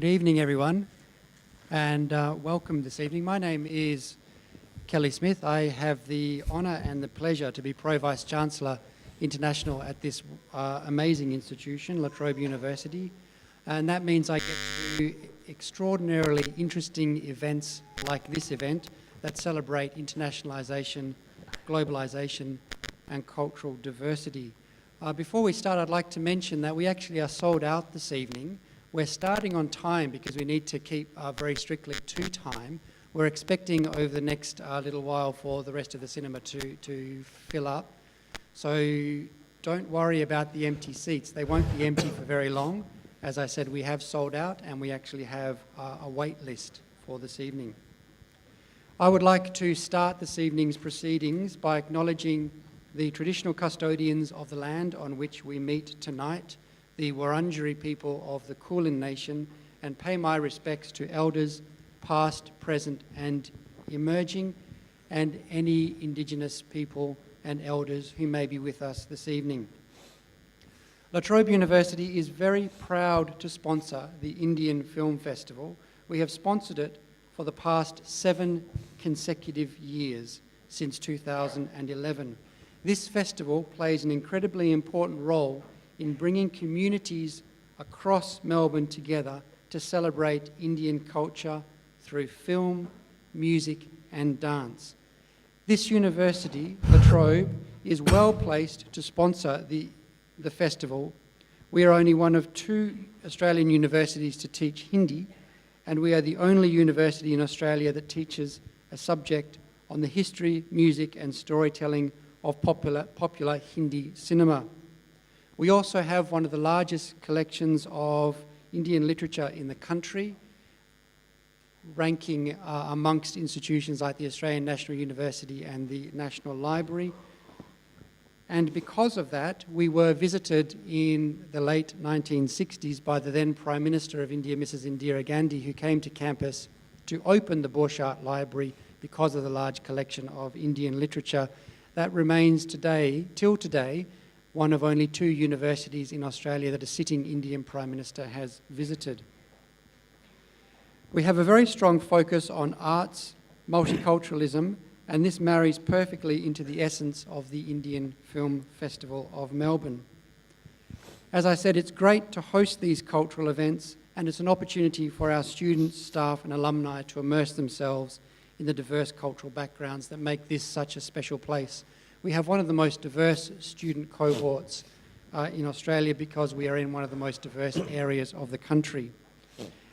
Good evening, everyone, and welcome this evening. My name is Kelly Smith. I have the honour and the pleasure to be Pro Vice-Chancellor International at this amazing institution, La Trobe University, and that means I get to do extraordinarily interesting events like this event that celebrate internationalisation, globalisation and cultural diversity. Before we start, I'd like to mention that we actually are sold out this evening. We're starting on time because we need to keep very strictly to time. We're expecting over the next little while for the rest of the cinema to fill up. So don't worry about the empty seats. They won't be empty for very long. As I said, we have sold out and we actually have a wait list for this evening. I would like to start this evening's proceedings by acknowledging the traditional custodians of the land on which we meet tonight, the Wurundjeri people of the Kulin Nation, and pay my respects to elders, past, present and emerging, and any Indigenous people and elders who may be with us this evening. La Trobe University is very proud to sponsor the Indian Film Festival. We have sponsored it for the past 7 consecutive years since 2011. This festival plays an incredibly important role in bringing communities across Melbourne together to celebrate Indian culture through film, music and dance. This university, La Trobe, is well placed to sponsor the festival. We are only one of 2 Australian universities to teach Hindi, and we are the only university in Australia that teaches a subject on the history, music and storytelling of popular Hindi cinema. We also have one of the largest collections of Indian literature in the country, ranking amongst institutions like the Australian National University and the National Library. And because of that, we were visited in the late 1960s by the then Prime Minister of India, Mrs. Indira Gandhi, who came to campus to open the Borchardt Library because of the large collection of Indian literature that remains today, till today, one of only 2 universities in Australia that a sitting Indian Prime Minister has visited. We have a very strong focus on arts, multiculturalism, and this marries perfectly into the essence of the Indian Film Festival of Melbourne. As I said, it's great to host these cultural events, and it's an opportunity for our students, staff and alumni to immerse themselves in the diverse cultural backgrounds that make this such a special place. We have one of the most diverse student cohorts in Australia because we are in one of the most diverse areas of the country.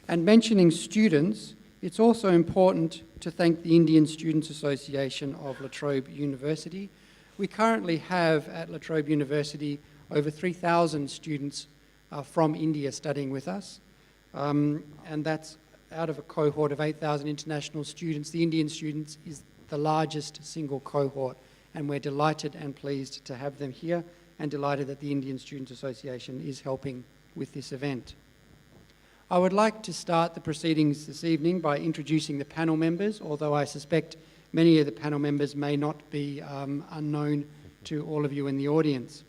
And mentioning students, it's also important to thank the Indian Students Association of La Trobe University. We currently have at La Trobe University over 3,000 students from India studying with us, and that's out of a cohort of 8,000 international students. The Indian students is the largest single cohort, and we're delighted and pleased to have them here and delighted that the Indian Students Association is helping with this event. I would like to start the proceedings this evening by introducing the panel members, although I suspect many of the panel members may not be unknown to all of you in the audience.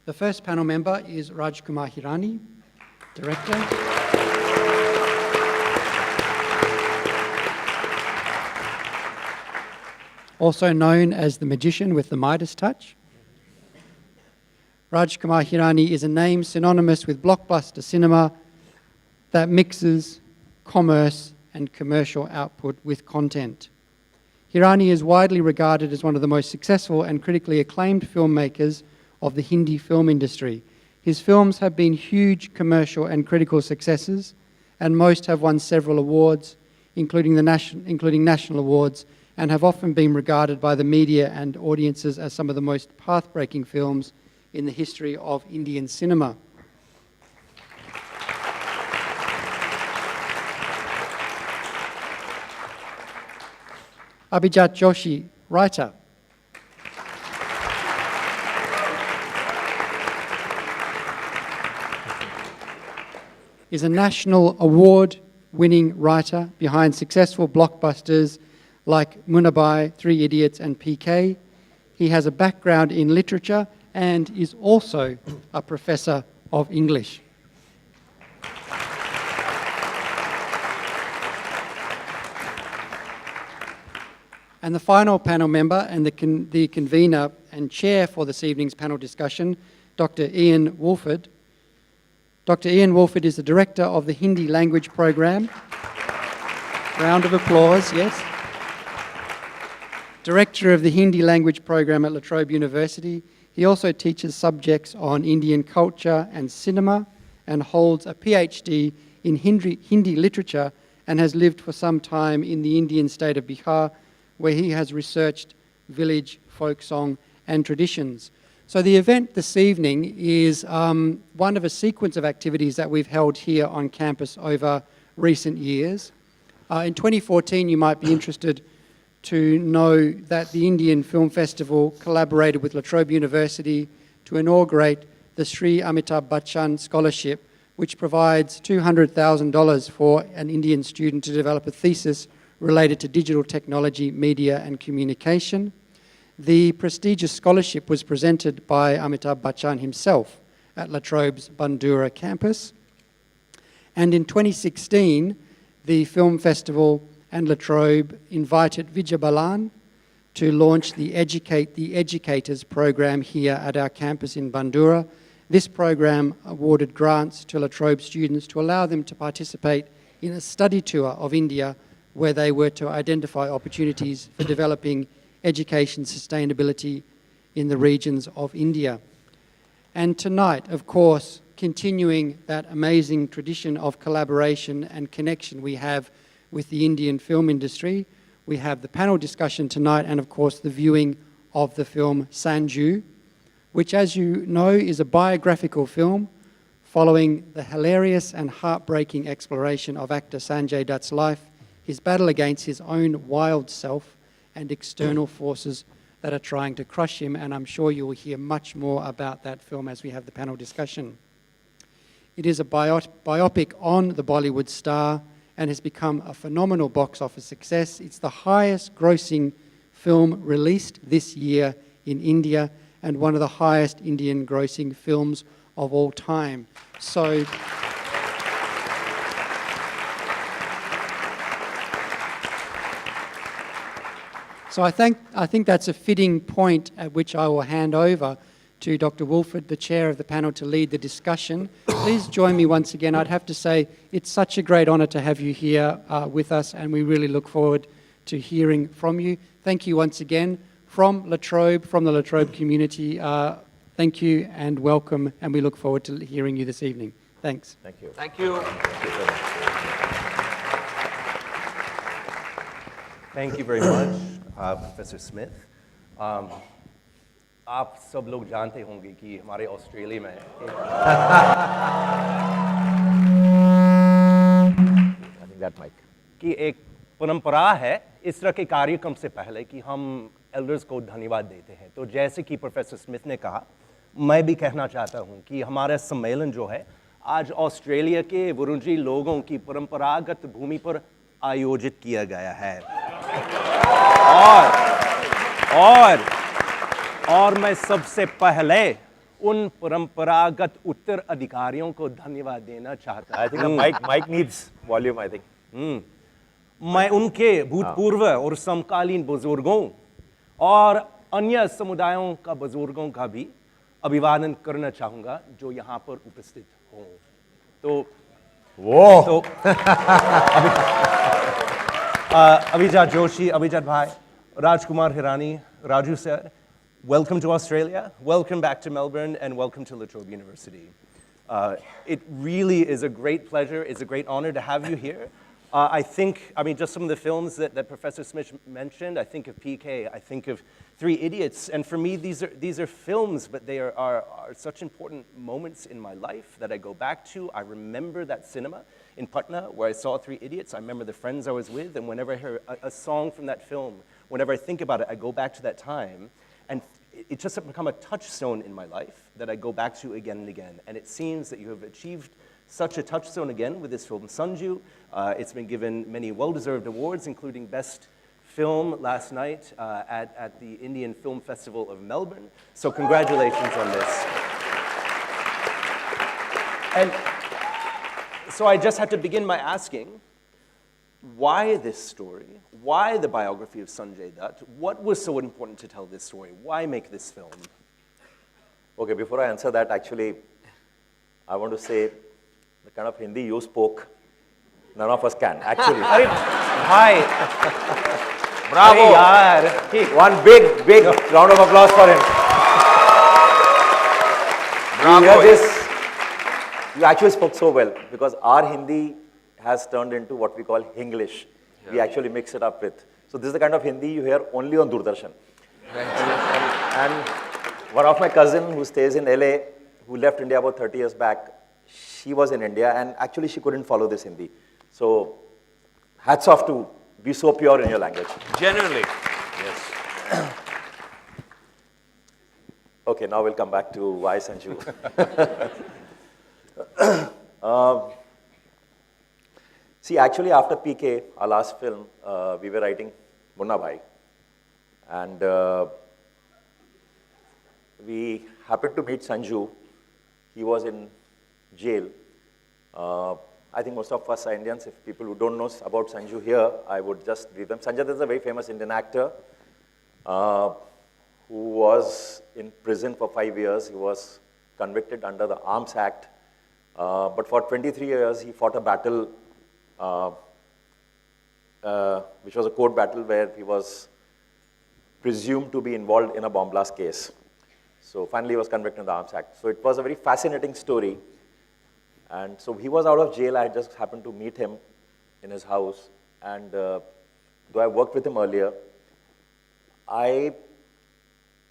The first panel member is Rajkumar Hirani, Director. Also known as the magician with the Midas touch. Rajkumar Hirani is a name synonymous with blockbuster cinema that mixes commerce and commercial output with content. Hirani is widely regarded as one of the most successful and critically acclaimed filmmakers of the Hindi film industry. His films have been huge commercial and critical successes, and most have won several awards, including national awards, and have often been regarded by the media and audiences as some of the most path-breaking films in the history of Indian cinema. Abhijat Joshi, writer. Is a national award-winning writer behind successful blockbusters like Munabai, 3 Idiots and PK. He has a background in literature and is also a professor of English. And the final panel member and the convener and chair for this evening's panel discussion, Dr. Ian Woolford. Dr. Ian Woolford is the director of the Hindi language program. Round of applause, yes. Director of the Hindi language program at La Trobe University. He also teaches subjects on Indian culture and cinema and holds a PhD in Hindi literature and has lived for some time in the Indian state of Bihar, where he has researched village folk song and traditions. So the event this evening is one of a sequence of activities that we've held here on campus over recent years. In 2014, you might be interested to know that the Indian Film Festival collaborated with La Trobe University to inaugurate the Shri Amitabh Bachchan Scholarship, which provides $200,000 for an Indian student to develop a thesis related to digital technology, media and communication. The prestigious scholarship was presented by Amitabh Bachchan himself at La Trobe's Bandura campus. And in 2016, the Film Festival and La Trobe invited Vijay Balan to launch the Educate the Educators program here at our campus in Bandura. This program awarded grants to La Trobe students to allow them to participate in a study tour of India where they were to identify opportunities for developing education sustainability in the regions of India. And tonight, of course, continuing that amazing tradition of collaboration and connection we have with the Indian film industry, we have the panel discussion tonight and, of course, the viewing of the film SANJU, which, as you know, is a biographical film following the hilarious and heartbreaking exploration of actor Sanjay Dutt's life, his battle against his own wild self and external forces that are trying to crush him, and I'm sure you will hear much more about that film as we have the panel discussion. It is a biopic on the Bollywood star and has become a phenomenal box office success. It's the highest grossing film released this year in India and one of the highest Indian grossing films of all time. So I think that's a fitting point at which I will hand over to Dr. Woolford, the chair of the panel, to lead the discussion. Please join me once again. I'd have to say it's such a great honour to have you here with us, and we really look forward to hearing from you. Thank you once again from La Trobe, from the La Trobe community. Thank you and welcome, and we look forward to hearing you this evening. Thanks. Thank you. Thank you. Thank you very much, Professor Smith. आप सब लोग जानते होंगे कि हमारे Australia में I think that mic. कि एक परंपरा है इस तरह के कार्यक्रम से पहले कि हम एल्डर्स को धन्यवाद देते हैं। तो जैसे कि प्रोफेसर स्मिथ ने कहा, मैं भी कहना चाहता हूं कि हमारा सम्मेलन जो है आज ऑस्ट्रेलिया के वरुणजी लोगों की परंपरागत भूमि पर आयोजित किया गया है। और मैं सबसे पहले उन परंपरागत उत्तराधिकारियों को धन्यवाद देना चाहता हूं। I think the mic needs volume, I think. मैं उनके भूतपूर्व और समकालीन बुजुर्गों और अन्य समुदायों का बुजुर्गों का भी अभिवादन करना चाहूंगा जो यहाँ पर उपस्थित हों। तो Abhijat Joshi, Abhijat Bhai, Rajkumar Hirani, Raju sir, welcome to Australia, welcome back to Melbourne, and welcome to La Trobe University. It really is a great pleasure, it's a great honor to have you here. I mean, just some of the films that Professor Smith mentioned, I think of PK, I think of Three Idiots, and for me, these are films, but they are such important moments in my life that I go back to. I remember that cinema in Patna where I saw Three Idiots. I remember the friends I was with, and whenever I hear a song from that film, whenever I think about it, I go back to that time, and it just has become a touchstone in my life that I go back to again and again. And it seems that you have achieved such a touchstone again with this film, Sanju. It's been given many well-deserved awards, including Best Film last night at the Indian Film Festival of Melbourne. So congratulations on this. And so I just had to begin by asking, why this story? Why the biography of Sanjay Dutt? What was so important to tell this story? Why make this film? Okay, before I answer that, actually, I want to say the kind of Hindi you spoke, none of us can, actually. Hi. Bravo! Yaar. One big round of applause for him. Bravo. You hear this? You actually spoke so well, because our Hindi has turned into what we call Hinglish. We actually mix it up with. So this is the kind of Hindi you hear only on Doordarshan. And one of my cousin who stays in LA, who left India about 30 years back, she was in India and actually she couldn't follow this Hindi. So hats off to be so pure in your language. Genuinely. Yes. Okay, now we'll come back to why Sanju. See, actually after PK, our last film, we were writing Munna Bhai. And we happened to meet Sanju. He was in jail. I think most of us are Indians. If people who don't know about Sanju here, I would just brief them. Sanjay Dutt is a very famous Indian actor who was in prison for 5 years. He was convicted under the Arms Act. But for 23 years, he fought a battle, which was a court battle where he was presumed to be involved in a bomb blast case. So finally, he was convicted in the Arms Act. So it was a very fascinating story. And so he was out of jail. I just happened to meet him in his house. And though I worked with him earlier, I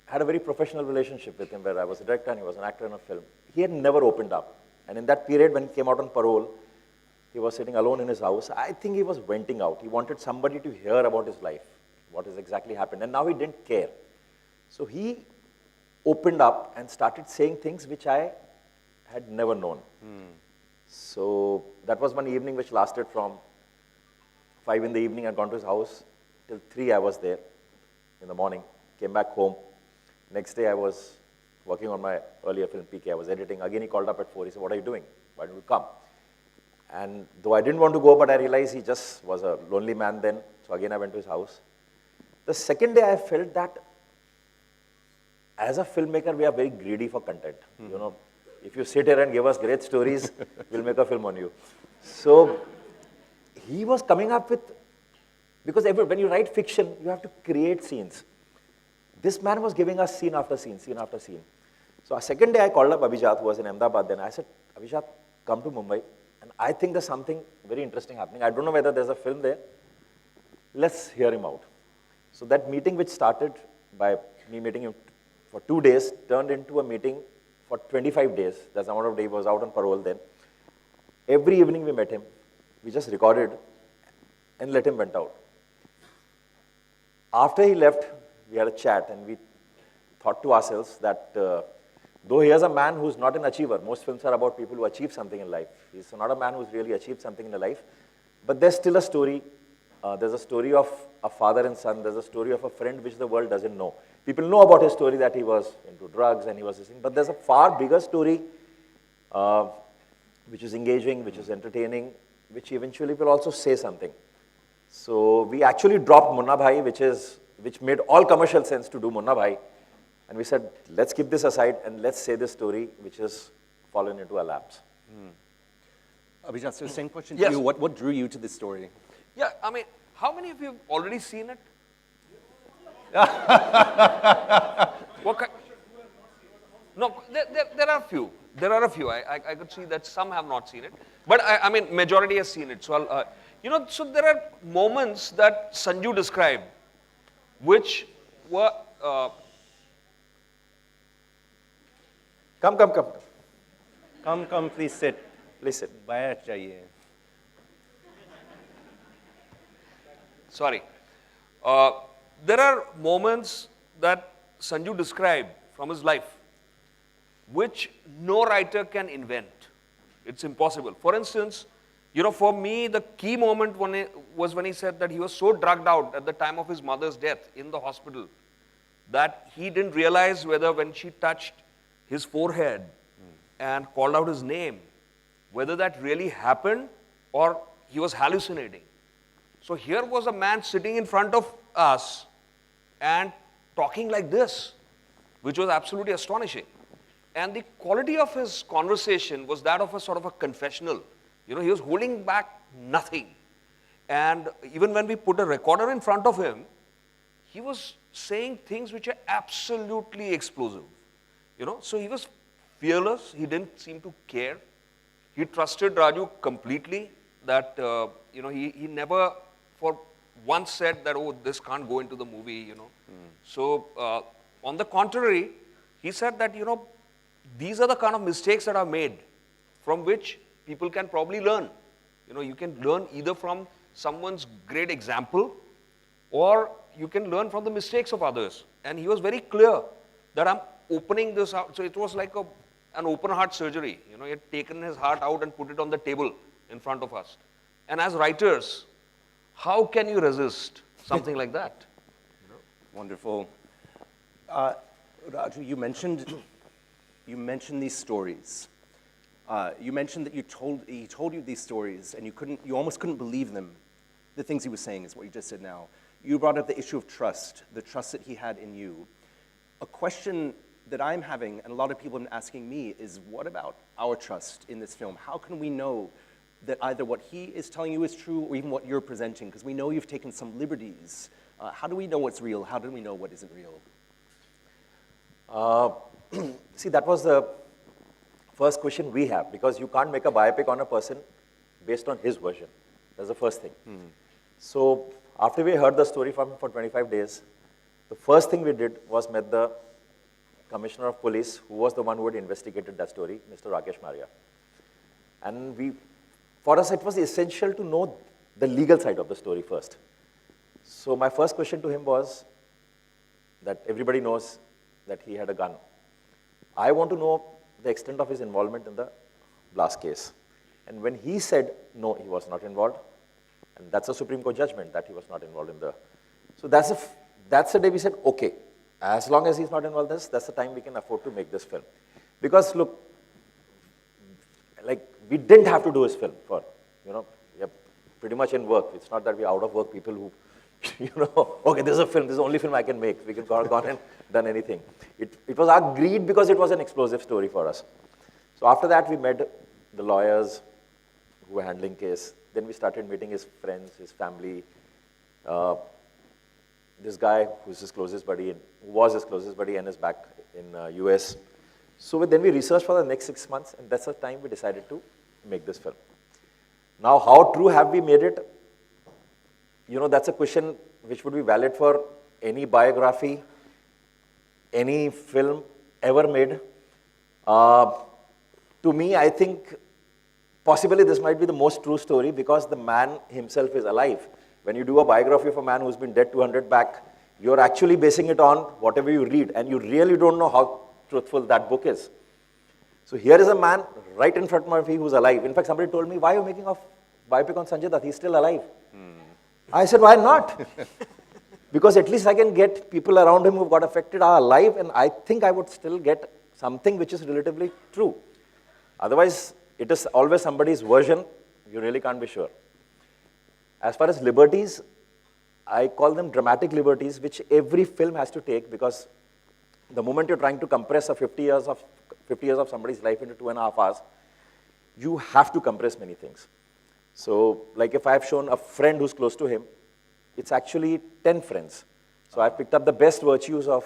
had a very professional relationship with him where I was a director and he was an actor in a film. He had never opened up. And in that period when he came out on parole, he was sitting alone in his house. I think he was venting out. He wanted somebody to hear about his life, what has exactly happened. And now he didn't care. So he opened up and started saying things which I had never known. So that was one evening which lasted from 5 in the evening. I'd gone to his house. Till 3 I was there in the morning. Came back home. Next day I was working on my earlier film, PK. I was editing. Again, he called up at 4. He said, what are you doing? Why don't you come? And though I didn't want to go, but I realized he just was a lonely man then. So again, I went to his house. The second day, I felt that as a filmmaker, we are very greedy for content. You know, if you sit here and give us great stories, we'll make a film on you. So he was coming up with, because when you write fiction, you have to create scenes. This man was giving us scene after scene, scene after scene. So a second day, I called up Abhijat, who was in Ahmedabad then. I said, Abhijat, come to Mumbai. And I think there's something very interesting happening. I don't know whether there's a film there. Let's hear him out. So that meeting, which started by me meeting him for 2 days, turned into a meeting for 25 days. That's the amount of days he was out on parole then. Every evening we met him. We just recorded and let him went out. After he left, we had a chat and we thought to ourselves that though he is a man who's not an achiever, most films are about people who achieve something in life. He's not a man who's really achieved something in life, but there's still a story. There's a story of a father and son. There's a story of a friend which the world doesn't know. People know about his story that he was into drugs and he was this thing, but there's a far bigger story which is engaging, which is entertaining, which eventually will also say something. So we actually dropped Munna Bhai, which made all commercial sense to do Munna Bhai. And we said, let's keep this aside and let's say this story which has fallen into our laps. Abhijat, so same question Yes. to you. What drew you to this story? Yeah, I mean, how many of you have already seen it? What kind? No, there are a few. There are a few. I could see that some have not seen it. But I mean, majority has seen it. So, I'll, so there are moments that Sanju described, which were... Come. Come, please sit. Please sit. Bayat jahiye. Sorry. There are moments that Sanju described from his life, which no writer can invent. It's impossible. For instance, for me, the key moment was when he said that he was so drugged out at the time of his mother's death in the hospital that he didn't realize whether when she touched his forehead and called out his name, whether that really happened or he was hallucinating. So here was a man sitting in front of us and talking like this, which was absolutely astonishing. And the quality of his conversation was that of a sort of a confessional. You know, he was holding back nothing. And even when we put a recorder in front of him, he was saying things which are absolutely explosive. You know, so he was fearless. He didn't seem to care. He trusted Raju completely. That you know, he never for once said that, oh, this can't go into the movie. You know, so on the contrary, he said that, you know, these are the kind of mistakes that are made, from which people can probably learn. You know, you can learn either from someone's great example, or you can learn from the mistakes of others. And he was very clear that I'm opening this out. So it was like an open heart surgery. You know, he had taken his heart out and put it on the table in front of us. And as writers, how can you resist something like that? You know? Wonderful. Raju, you mentioned these stories. You mentioned that he told you these stories, and you almost couldn't believe them. The things he was saying is what you just said now. You brought up the issue of trust, the trust that he had in you. A question that I'm having, and a lot of people have been asking me, is what about our trust in this film? How can we know that either what he is telling you is true, or even what you're presenting? Because we know you've taken some liberties. How do we know what's real? How do we know what isn't real? See, that was the first question we have, because you can't make a biopic on a person based on his version. That's the first thing. So after we heard the story from him for 25 days, the first thing we did was met the commissioner of police, who was the one who had investigated that story, Mr. Rakesh Maria. And for us, it was essential to know the legal side of the story first. So my first question to him was that everybody knows that he had a gun. I want to know the extent of his involvement in the blast case. And when he said, no, he was not involved, and that's a Supreme Court judgment that he was not involved in the... So that's the day we said, okay, as long as he's not involved in this, that's the time we can afford to make this film. Because look, like, we didn't have to do his film for, you know, we are pretty much in work. It's not that we're out of work people who, you know, okay, this is a film, this is the only film I can make. We could have gone and done anything. It was our greed because it was an explosive story for us. So after that, we met the lawyers who were handling case. Then we started meeting his friends, his family. This guy who's his closest buddy, who was his closest buddy, and is back in US. So then we researched for the next 6 months, and that's the time we decided to make this film. Now, how true have we made it? You know, that's a question which would be valid for any biography, any film ever made. To me, I think possibly this might be the most true story because the man himself is alive. When you do a biography of a man who's been dead 200 back, you're actually basing it on whatever you read, and you really don't know how truthful that book is. So here is a man right in front of me who's alive. In fact, somebody told me, why are you making a biopic on Sanjay Dutt? He's still alive. I said, why not? Because at least I can get people around him who got affected are alive, and I think I would still get something which is relatively true. Otherwise, it is always somebody's version. You really can't be sure. As far as liberties, I call them dramatic liberties, which every film has to take, because the moment you're trying to compress 50 years of somebody's life into 2.5 hours, you have to compress many things. So, like if I've shown a friend who's close to him, it's actually 10 friends. So I've picked up the best virtues of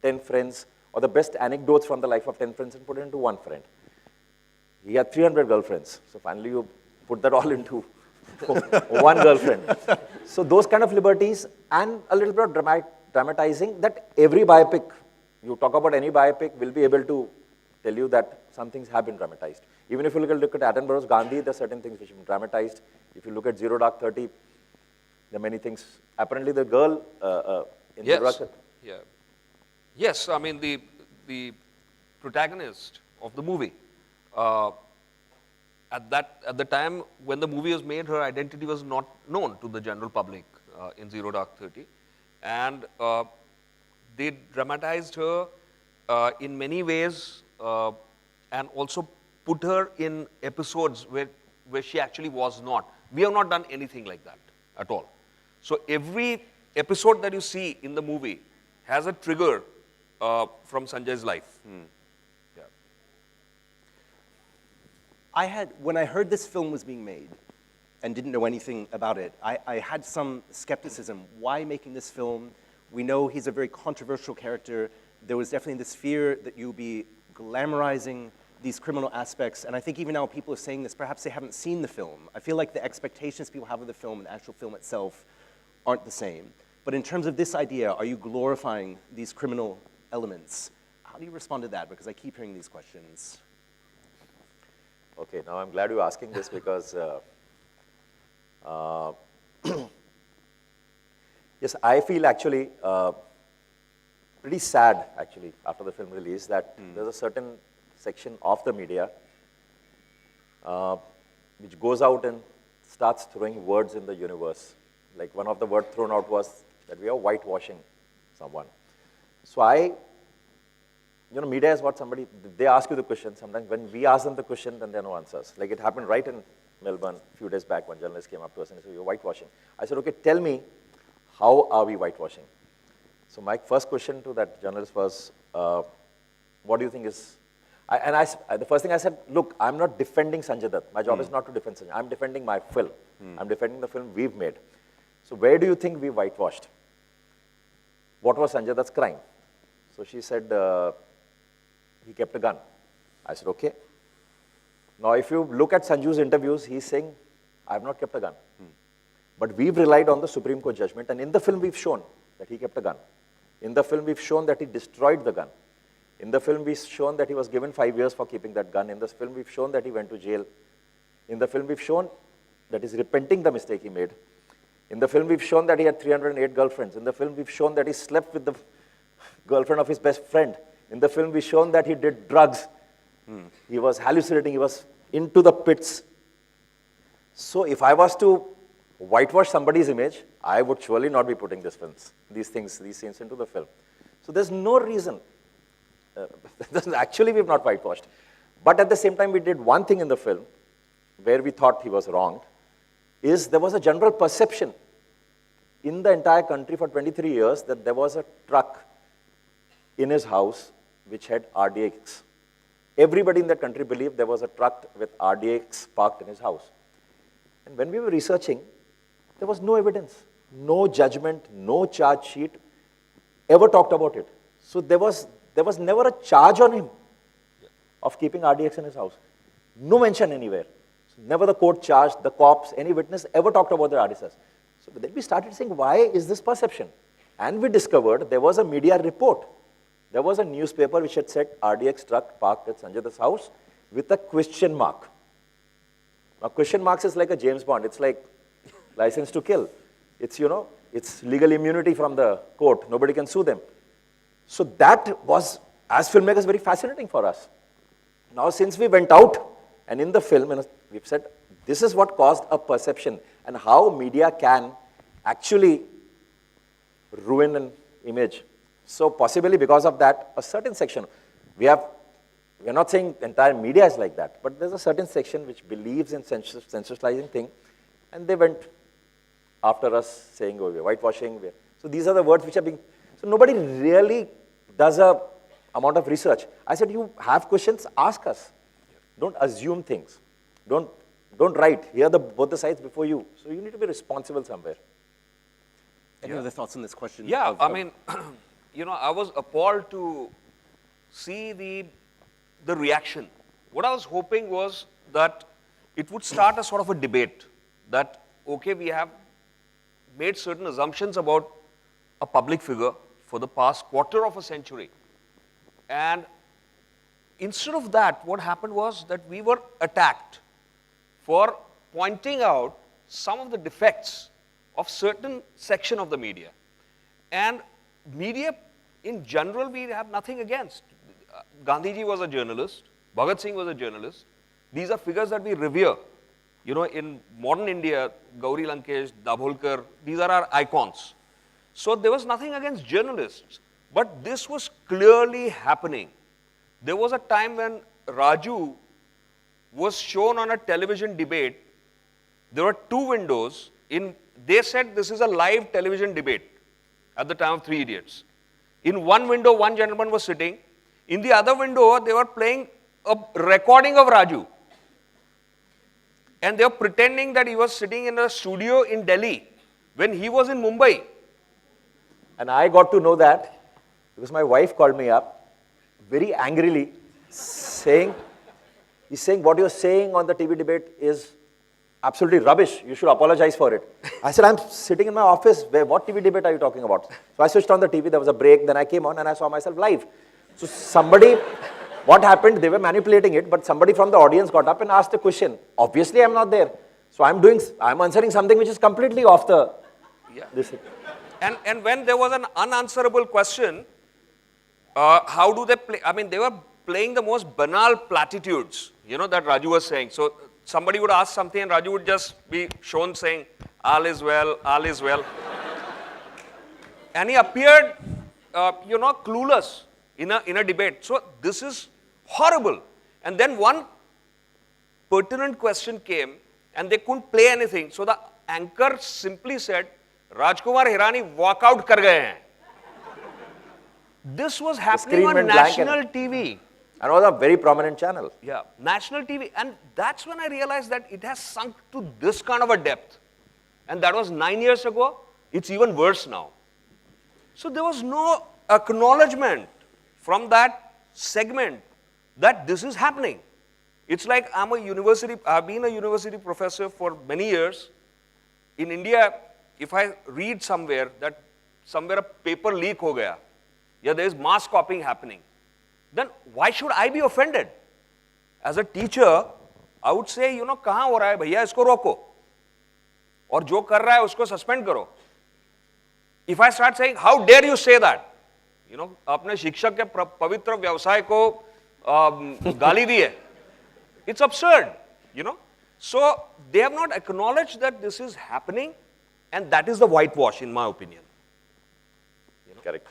10 friends, or the best anecdotes from the life of 10 friends and put it into one friend. He had 300 girlfriends. So finally you put that all into one girlfriend. So those kind of liberties and a little bit of dramatizing that every biopic, you talk about any biopic, will be able to tell you that some things have been dramatized. Even if you look at Attenborough's Gandhi, there are certain things which have been dramatized. If you look at Zero Dark 30, there are many things. Apparently the girl in Zero Dark 30. Yeah. Yes, I mean the protagonist of the movie, at the time when the movie was made, her identity was not known to the general public in Zero Dark 30. And they dramatized her in many ways and also put her in episodes where she actually was not. We have not done anything like that. at all. So every episode that you see in the movie has a trigger from Sanjay's life. Yeah. When I heard this film was being made and didn't know anything about it, I had some skepticism. Why making this film? We know he's a very controversial character. There was definitely this fear that you'll be glamorizing these criminal aspects, and I think even now people are saying this, perhaps they haven't seen the film. I feel like the expectations people have of the film and the actual film itself aren't the same. But in terms of this idea, are you glorifying these criminal elements? How do you respond to that? Because I keep hearing these questions. Okay, now I'm glad you're asking this because yes, I feel actually pretty sad actually after the film release that there's a certain section of the media which goes out and starts throwing words in the universe. Like one of the words thrown out was that we are whitewashing someone. So media is what somebody, they ask you the question. Sometimes when we ask them the question, then there are no answers. Like it happened right in Melbourne a few days back when journalist came up to us and said, you're whitewashing. I said, okay, tell me, how are we whitewashing? So my first question to that journalist was, what do you think is, the first thing I said, look, I'm not defending Sanjay Dutt. My job is not to defend Sanjay. I'm defending my film. I'm defending the film we've made. So where do you think we whitewashed? What was Sanjay Dutt's crime? So she said, he kept a gun. I said, okay. Now if you look at Sanju's interviews, he's saying, I have not kept a gun. But we've relied on the Supreme Court judgment, and in the film we've shown that he kept a gun. In the film we've shown that he destroyed the gun. In the film we've shown that he was given 5 years for keeping that gun. In the film we've shown that he went to jail. In the film we've shown that he's repenting the mistake he made. In the film we've shown that he had 308 girlfriends. In the film we've shown that he slept with the girlfriend of his best friend. In the film we've shown that he did drugs. He was hallucinating, he was into the pits. So if I was to whitewash somebody's image, I would surely not be putting these scenes into the film. So there's no reason. Actually, we've not whitewashed. But at the same time, we did one thing in the film where we thought he was wronged, is there was a general perception in the entire country for 23 years that there was a truck in his house which had RDX. Everybody in that country believed there was a truck with RDX parked in his house. And when we were researching, there was no evidence, no judgment, no charge sheet ever talked about it. So there was never a charge on him of keeping RDX in his house. No mention anywhere. So never the court charged, the cops, any witness ever talked about the RDX. So then we started saying, why is this perception? And we discovered there was a media report. There was a newspaper which had said RDX truck parked at Sanjay Dutt's house with a question mark. Now question marks is like a James Bond. It's like license to kill. It's, it's legal immunity from the court. Nobody can sue them. So that was, as filmmakers, very fascinating for us. Now since we went out and in the film, we've said, this is what caused a perception and how media can actually ruin an image. So possibly because of that, a certain section, we're not saying the entire media is like that, but there's a certain section which believes in sensationalizing thing, and they went after us saying, oh, we're whitewashing. So these are the words which are being, so nobody really does a amount of research. I said, you have questions, ask us. Don't assume things. Don't write. Hear both the sides before you. So you need to be responsible somewhere. Any other thoughts on this question? Yeah, I mean, I was appalled to see the reaction. What I was hoping was that it would start a sort of a debate that, okay, we have made certain assumptions about a public figure for the past quarter of a century. And instead of that, what happened was that we were attacked for pointing out some of the defects of certain section of the media. And media in general, we have nothing against. Gandhiji was a journalist. Bhagat Singh was a journalist. These are figures that we revere. In modern India, Gauri Lankesh, Dabholkar, these are our icons. So there was nothing against journalists. But this was clearly happening. There was a time when Raju was shown on a television debate. There were two windows. In they said this is a live television debate at the time of Three Idiots. In one window, one gentleman was sitting. In the other window, they were playing a recording of Raju. And they were pretending that he was sitting in a studio in Delhi when he was in Mumbai. And I got to know that because my wife called me up very angrily saying, what you're saying on the TV debate is absolutely rubbish. You should apologize for it. I said, I'm sitting in my office. What TV debate are you talking about? So I switched on the TV. There was a break. Then I came on and I saw myself live. So somebody, what happened? They were manipulating it, but somebody from the audience got up and asked a question. Obviously, I'm not there. So I'm answering something which is completely off the... Yeah. This. And when there was an unanswerable question, how do they play? I mean, they were playing the most banal platitudes, that Raju was saying. So somebody would ask something and Raju would just be shown saying, all is well, all is well. And he appeared, clueless in a debate. So this is horrible. And then one pertinent question came and they couldn't play anything. So the anchor simply said, Rajkumar Hirani walk out kar gaye hain. This was happening on national TV. And it was a very prominent channel. Yeah, national TV. And that's when I realized that it has sunk to this kind of a depth. And that was 9 years ago. It's even worse now. So there was no acknowledgement from that segment that this is happening. It's like I've been a university professor for many years. In India, if I read somewhere that somewhere a paper leak ho gaya, yeah, there is mass copying happening, then why should I be offended? As a teacher, I would say, kahan ho raha hai bhaiya, isko roko. Aur jo kar raha hai, usko suspend karo. If I start saying, how dare you say that? अपने शिक्षक के पवित्र व्यवसाय को गाली दी है. It's absurd, So they have not acknowledged that this is happening, and that is the whitewash, in my opinion. Correct.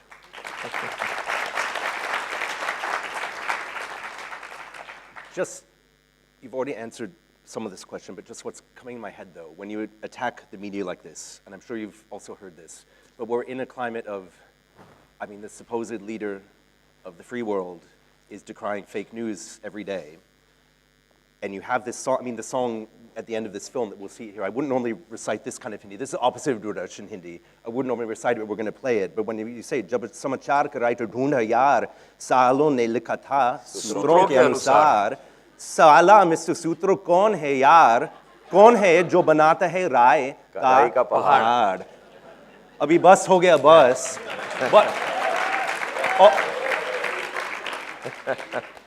You've already answered some of this question, but just what's coming in my head though, when you attack the media like this, and I'm sure you've also heard this, but we're in a climate of, the supposed leader of the free world is decrying fake news every day. And you have this song, the song at the end of this film that we'll see here, I wouldn't normally recite this kind of Hindi. This is opposite of Doordarshan Hindi. I wouldn't normally recite it, but we're going to play it. But when you say, जब समाचार का writer ढूंढा यार, सालों ने लिखा था, सूत्रों के अनुसार, साला मिस्टर सूत्रों कौन है यार, कौन है जो बनाता है राय का पहाड़. अभी बस हो गया बस.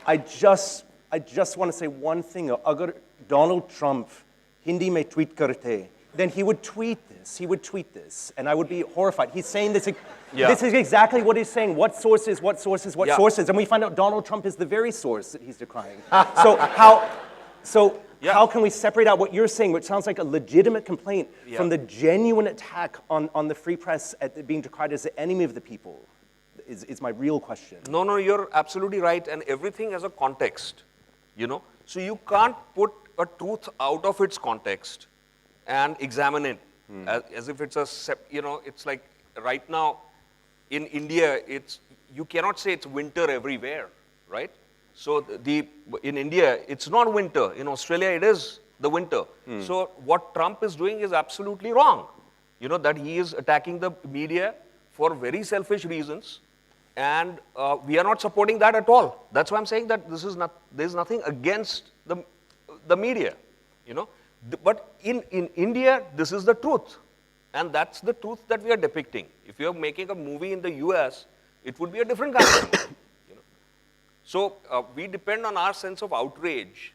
I just want to say one thing. Agar Donald Trump Hindi mein tweet karte, then he would tweet this. And I would be horrified. He's saying this. Yeah. This is exactly what he's saying. What sources? And we find out Donald Trump is the very source that he's decrying. How can we separate out what you're saying, which sounds like a legitimate complaint, from the genuine attack on the free press at being decried as the enemy of the people? Is my real question. No, you're absolutely right. And everything has a context, So you can't put a truth out of its context and examine it as if it's it's like right now in India, you cannot say it's winter everywhere, right? So in India, it's not winter. In Australia, it is the winter. So what Trump is doing is absolutely wrong. That he is attacking the media for very selfish reasons. And we are not supporting that at all. That's why I'm saying that there's nothing against the media, But in India, this is the truth. And that's the truth that we are depicting. If you're making a movie in the US, it would be a different kind of movie. So we depend on our sense of outrage.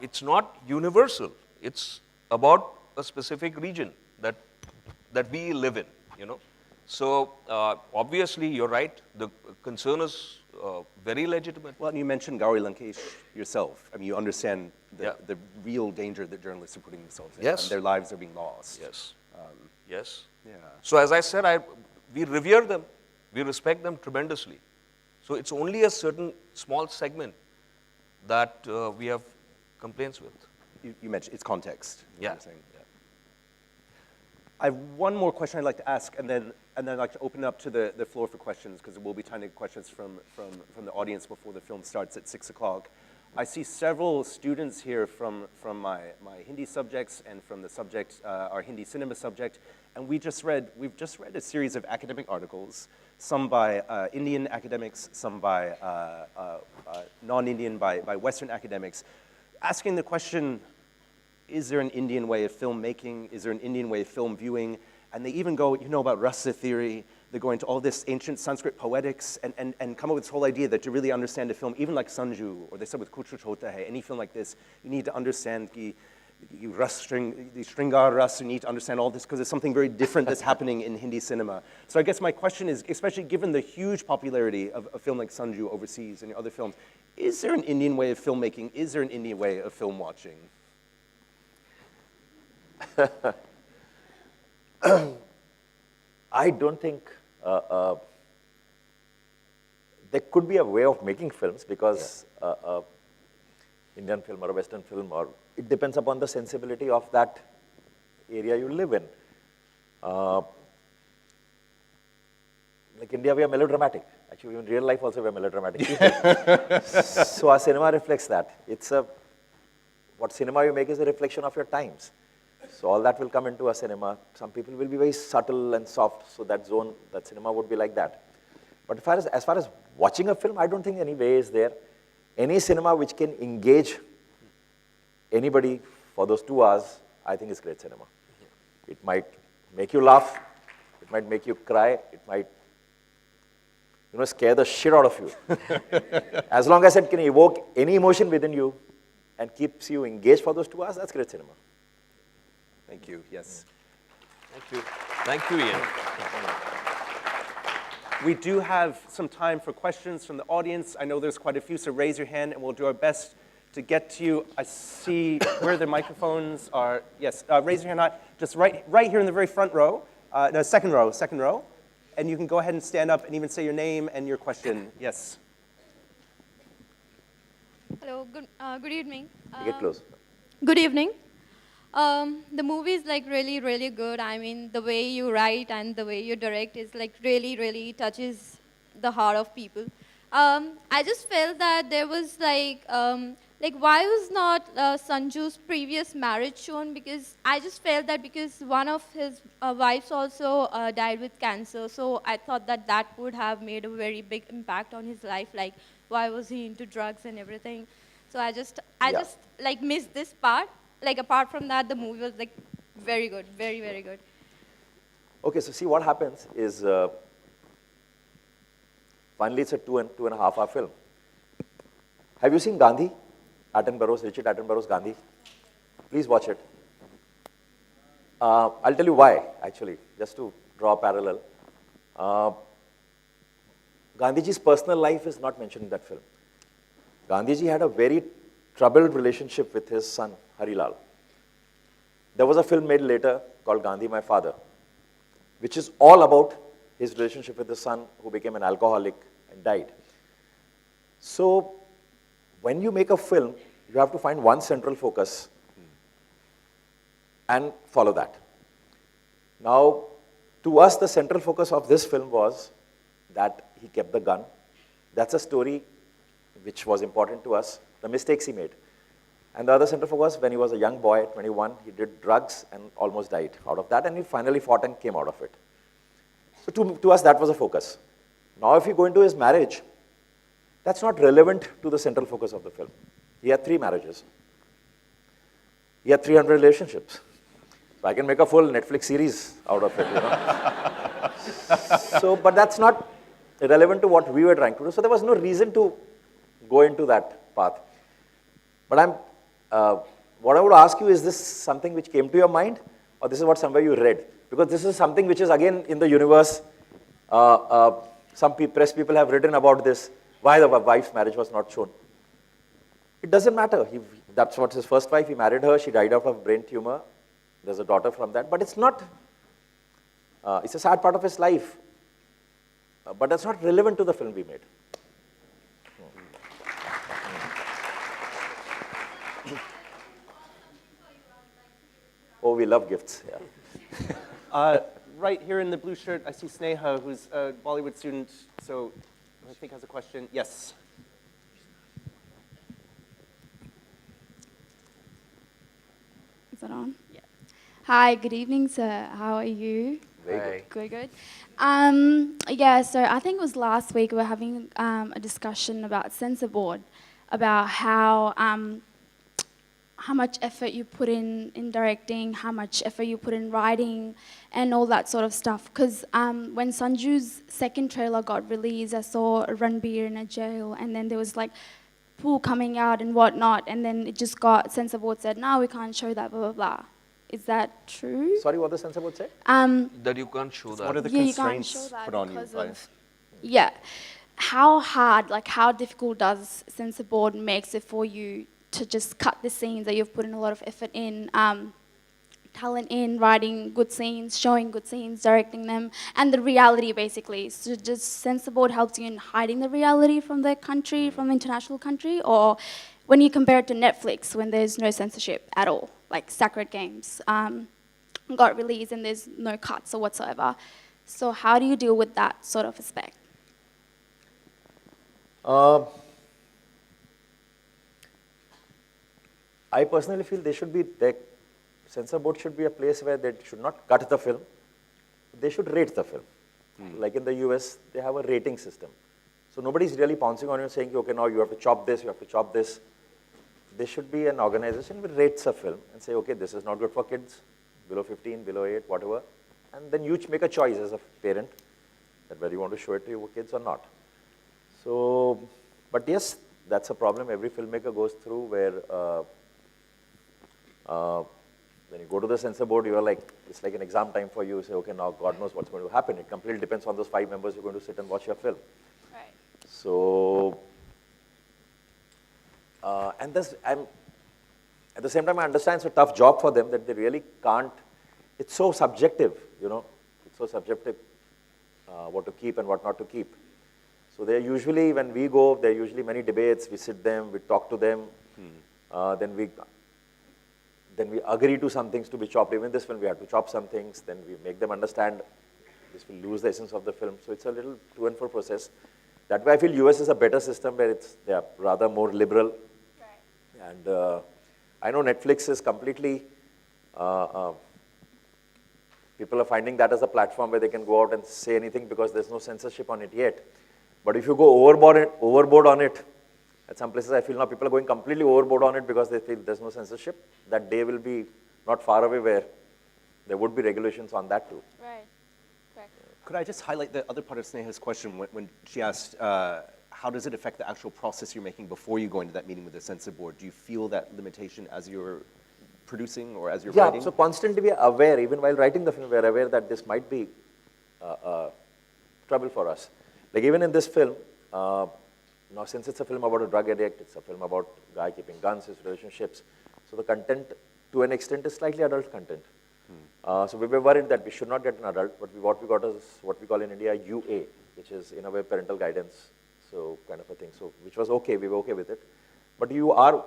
It's not universal. It's about a specific region that we live in, So obviously, you're right. The concern is very legitimate. Well, you mentioned Gauri Lankesh yourself. You understand the real danger that journalists are putting themselves in. Yes. And their lives are being lost. Yes. Yes. Yeah. So as I said, we revere them. We respect them tremendously. So it's only a certain small segment that we have complaints with. You mentioned it's context. Yeah. I have one more question I'd like to ask, and then I'd like to open up to the floor for questions, because we'll be time to get questions from the audience before the film starts at 6 o'clock. I see several students here from my Hindi subjects and from the subject, our Hindi cinema subject, and we've just read a series of academic articles, some by Indian academics, some by non-Indian, by Western academics, asking the question, is there an Indian way of filmmaking? Is there an Indian way of film viewing? And they even go, you know about rasa theory, they go into all this ancient Sanskrit poetics and come up with this whole idea that to really understand a film, even like Sanju, or they said with Kuch Kuch Hota Hai, any film like this, you need to understand the Shringar Ras, you need to understand all this because there's something very different that's happening in Hindi cinema. So I guess my question is, especially given the huge popularity of a film like Sanju overseas and other films, is there an Indian way of filmmaking? Is there an Indian way of film watching? I don't think there could be a way of making films because Indian film or a Western film, or it depends upon the sensibility of that area you live in. Like India, we are melodramatic. Actually, in real life also we are melodramatic people. So our cinema reflects that. What cinema you make is a reflection of your times. So all that will come into a cinema. Some people will be very subtle and soft, so that cinema would be like that. But as far as watching a film, I don't think any way is there. Any cinema which can engage anybody for those 2 hours, I think is great cinema. It might make you laugh, it might make you cry, it might scare the shit out of you. As long as it can evoke any emotion within you and keeps you engaged for those 2 hours, that's great cinema. Thank you, yes. Thank you. Thank you, Ian. We do have some time for questions from the audience. I know there's quite a few, so raise your hand and we'll do our best to get to you. I see where the microphones are. Yes, raise your hand, just right here in the very front row. No, second row. And you can go ahead and stand up and even say your name and your question. Yes. Hello, good evening. Get close. Good evening. The movie is like really, really good. I mean, the way you write and the way you direct is like really, really touches the heart of people. I just felt that there was like why was not Sanju's previous marriage shown? Because I just felt that because one of his wives also died with cancer, so I thought that would have made a very big impact on his life. Like, why was he into drugs and everything? So I just like missed this part. Like, apart from that, the movie was like very good, very, very good. Okay, so see what happens is, finally it's a 2.5 hour film. Have you seen Gandhi? Richard Attenborough's Gandhi? Please watch it. I'll tell you why, actually, just to draw a parallel. Gandhiji's personal life is not mentioned in that film. Gandhiji had a very troubled relationship with his son, Harilal. There was a film made later called Gandhi, My Father, which is all about his relationship with his son, who became an alcoholic and died. So, when you make a film, you have to find one central focus and follow that. Now, to us, the central focus of this film was that he kept the gun. That's a story which was important to us, the mistakes he made. And the other central focus, when he was a young boy, 21, he did drugs and almost died out of that, and he finally fought and came out of it. So to us, that was a focus. Now, if you go into his marriage, that's not relevant to the central focus of the film. He had 3 marriages. He had 300 relationships. So I can make a full Netflix series out of it, So, but that's not relevant to what we were trying to do. So there was no reason to go into that path. But what I would ask you, is this something which came to your mind, or this is what somewhere you read? Because this is something which is again in the universe. Some press people have written about this, why the wife's marriage was not shown. It doesn't matter. That's what his first wife, he married her, she died out of brain tumor. There's a daughter from that, but it's not, it's a sad part of his life. But that's not relevant to the film we made. Oh, we love gifts, yeah. Right here in the blue shirt, I see Sneha, who's a Bollywood student, so I think has a question. Yes. Is that on? Yeah. Hi, good evening, sir. How are you? Very good. Good. Yeah, so I think it was last week we were having a discussion about censor board, about how much effort you put in directing, how much effort you put in writing, and all that sort of stuff. Because when Sanju's second trailer got released, I saw Ranbir in a jail, and then there was like poo coming out and whatnot, and then it just got, censor board said, no, we can't show that, blah, blah, blah. Is that true? Sorry, what the censor board say? That you can't show that. What are the Yeah, you can't constraints show that put on you? because By, of, yeah. How hard, like how difficult does censor board makes it for you to just cut the scenes that you've put in a lot of effort in, talent in, writing good scenes, showing good scenes, directing them, and the reality basically. So just censor board helps you in hiding the reality from the country, from the international country, or when you compare it to Netflix when there's no censorship at all, like Sacred Games got released and there's no cuts or whatsoever. So how do you deal with that sort of aspect? I personally feel the censor board should be a place where they should not cut the film, they should rate the film. Like in the US, they have a rating system. So nobody's really pouncing on you saying, okay, now you have to chop this, you have to chop this. There should be an organization which rates a film and say, okay, this is not good for kids, below 15, below 8, whatever. And then you make a choice as a parent that whether you want to show it to your kids or not. So, but yes, that's a problem every filmmaker goes through where when you go to the censor board, you are like, it's like an exam time for you. You say, okay, now God knows what's going to happen. It completely depends on those 5 members who are going to sit and watch your film. Right. So, and at the same time, I understand it's a tough job for them that they really can't, it's so subjective, it's so subjective what to keep and what not to keep. So they're usually, when we go, there are usually many debates, we sit them, we talk to them, then we agree to some things to be chopped. Even this film, we have to chop some things, then we make them understand this will lose the essence of the film. So it's a little to and fro process. That way I feel US is a better system where they are rather more liberal. Right. And I know Netflix is completely, people are finding that as a platform where they can go out and say anything because there's no censorship on it yet. But if you go overboard on it, at some places I feel now people are going completely overboard on it because they feel there's no censorship. That day will be not far away where there would be regulations on that too. Right. Correct. could I just highlight the other part of Sneha's question when she asked, how does it affect the actual process you're making before you go into that meeting with the censor board? Do you feel that limitation as you're producing or as you're writing? Yeah, so constantly we are aware, even while writing the film, we are aware that this might be trouble for us. Like even in this film, now since it's a film about a drug addict, it's a film about a guy keeping guns, his relationships, so the content to an extent is slightly adult content. So we were worried that we should not get an adult, but what we got is what we call in India UA, which is in a way parental guidance, so kind of a thing. So which was okay, we were okay with it. But you are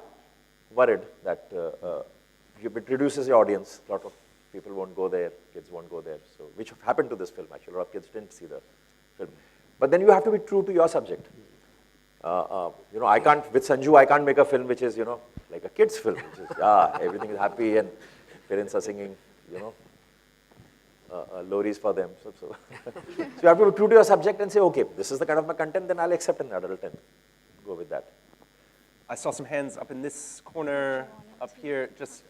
worried that it reduces your audience. A lot of people won't go there, kids won't go there. So which happened to this film actually. A lot of kids didn't see the film. But then you have to be true to your subject. I can't, with Sanju, I can't make a film which is, like a kid's film, which is, everything is happy and parents are singing, loris for them. So you have to be true to your subject and say, okay, this is the kind of my content, then I'll accept an adult and go with that. I saw some hands up in this corner, up here, just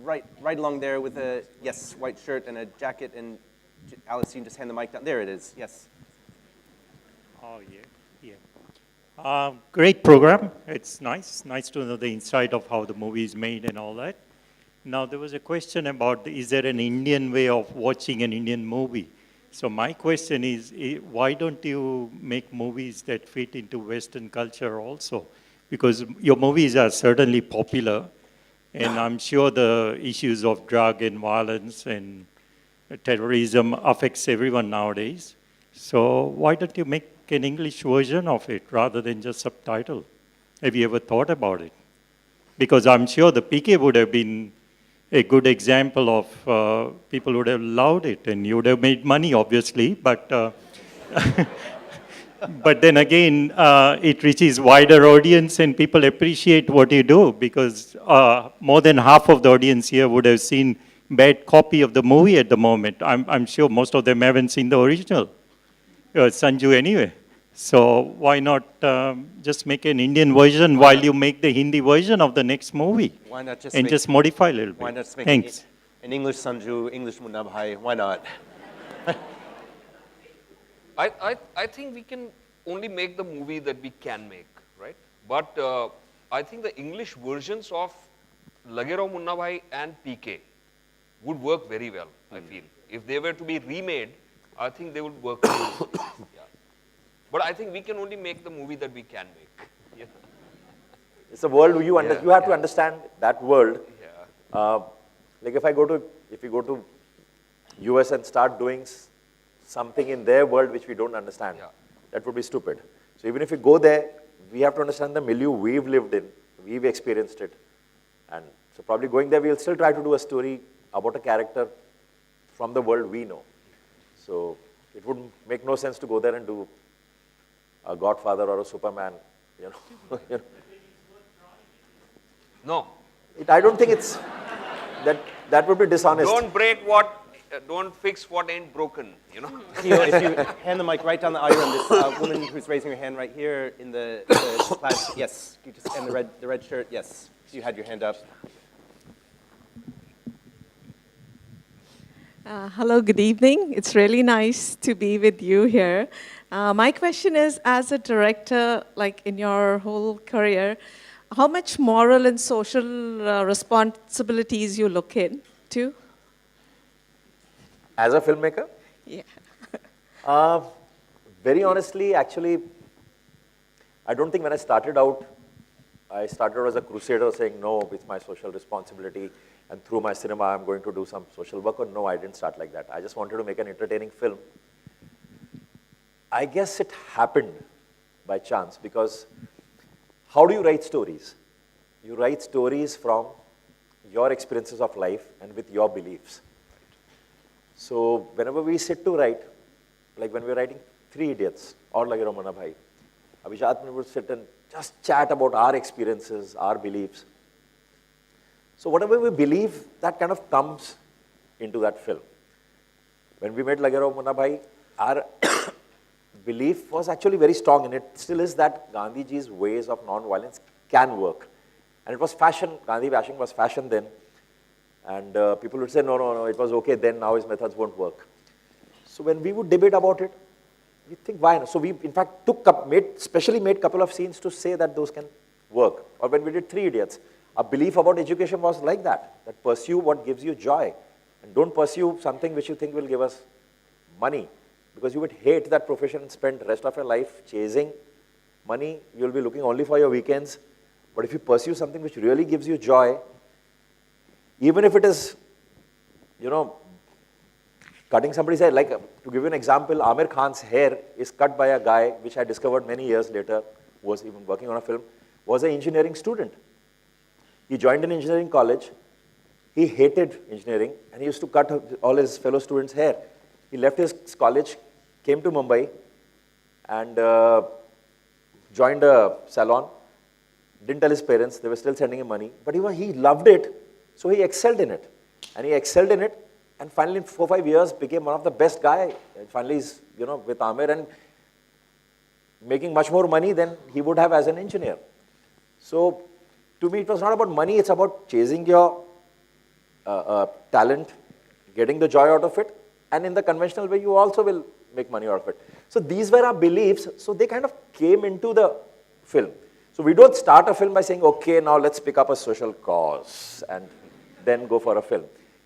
right along there with a, yes, white shirt and a jacket, and Alice, you can just hand the mic down. There it is, yes. Oh, yeah. Great program. It's nice to know the insight of how the movie is made and all that. Now, there was a question about, is there an Indian way of watching an Indian movie? So my question is, why don't you make movies that fit into Western culture also? Because your movies are certainly popular, and I'm sure the issues of drug and violence and terrorism affects everyone nowadays. So why don't you make an English version of it rather than just subtitle? Have you ever thought about it? Because I'm sure the PK would have been a good example of people would have loved it, and you would have made money, obviously, but but then again, it reaches wider audience and people appreciate what you do, because more than half of the audience here would have seen bad copy of the movie at the moment. I'm sure most of them haven't seen the original, Sanju anyway. So why not just make an Indian version while you make the Hindi version of the next movie? Why not just and make, just modify a little bit? Why not just make Thanks. an English Sanju, English Munna Bhai? Why not? I think we can only make the movie that we can make, right? But I think the English versions of Lage Raho Munna Bhai and PK would work very well, I feel. If they were to be remade, I think they would work well. Yeah. But I think we can only make the movie that we can make. Yeah. It's a world you have to understand that world. Yeah. Like if you go to US and start doing something in their world which we don't understand, that would be stupid. So even if we go there, we have to understand the milieu we've lived in, we've experienced it. And so probably going there, we'll still try to do a story about a character from the world we know. So it would make no sense to go there and do a Godfather or a Superman, you know. No. I don't think it's, that would be dishonest. Don't fix what ain't broken, you know. Theo, if you hand the mic right down the aisle, and this woman who's raising her hand right here in the class, yes, you just, and the red shirt, yes, you had your hand up. Hello, good evening. It's really nice to be with you here. My question is, as a director, like in your whole career, how much moral and social responsibilities you look into? As a filmmaker? Yeah. Very honestly, actually, I don't think when I started out as a crusader saying, no, it's my social responsibility, and through my cinema, I'm going to do some social work. Or no, I didn't start like that. I just wanted to make an entertaining film. I guess it happened by chance, because how do you write stories? You write stories from your experiences of life and with your beliefs. So whenever we sit to write, like when we were writing Three Idiots or Lage Raho Munna Bhai, Abhijat and I would sit and just chat about our experiences, our beliefs. So whatever we believe, that kind of comes into that film. When we made Lage Raho Munna Bhai, our belief was actually very strong, and it still is, that Gandhiji's ways of non-violence can work. And it was fashion. Gandhi bashing was fashion then. And people would say, no, it was okay then, now his methods won't work. So when we would debate about it, we think, why not? So we, in fact, specially made a couple of scenes to say that those can work. Or when we did Three Idiots, our belief about education was like that pursue what gives you joy. And don't pursue something which you think will give us money. Because you would hate that profession and spend the rest of your life chasing money. You'll be looking only for your weekends. But if you pursue something which really gives you joy, even if it is, you know, cutting somebody's hair, like to give you an example, Amir Khan's hair is cut by a guy, which I discovered many years later, was even working on a film, was an engineering student. He joined an engineering college. He hated engineering, and he used to cut all his fellow students' hair. He left his college, came to Mumbai, and joined a salon. Didn't tell his parents, they were still sending him money, but he loved it, so he excelled in it. And he excelled in it, and finally in 4 or 5 years became one of the best guys. And finally he's, you know, with Amir and making much more money than he would have as an engineer. So to me, it was not about money, it's about chasing your talent, getting the joy out of it, and in the conventional way, you also will make money out of it. So these were our beliefs, so they kind of came into the film. So we don't start a film by saying, okay, now let's pick up a social cause and then go for a film.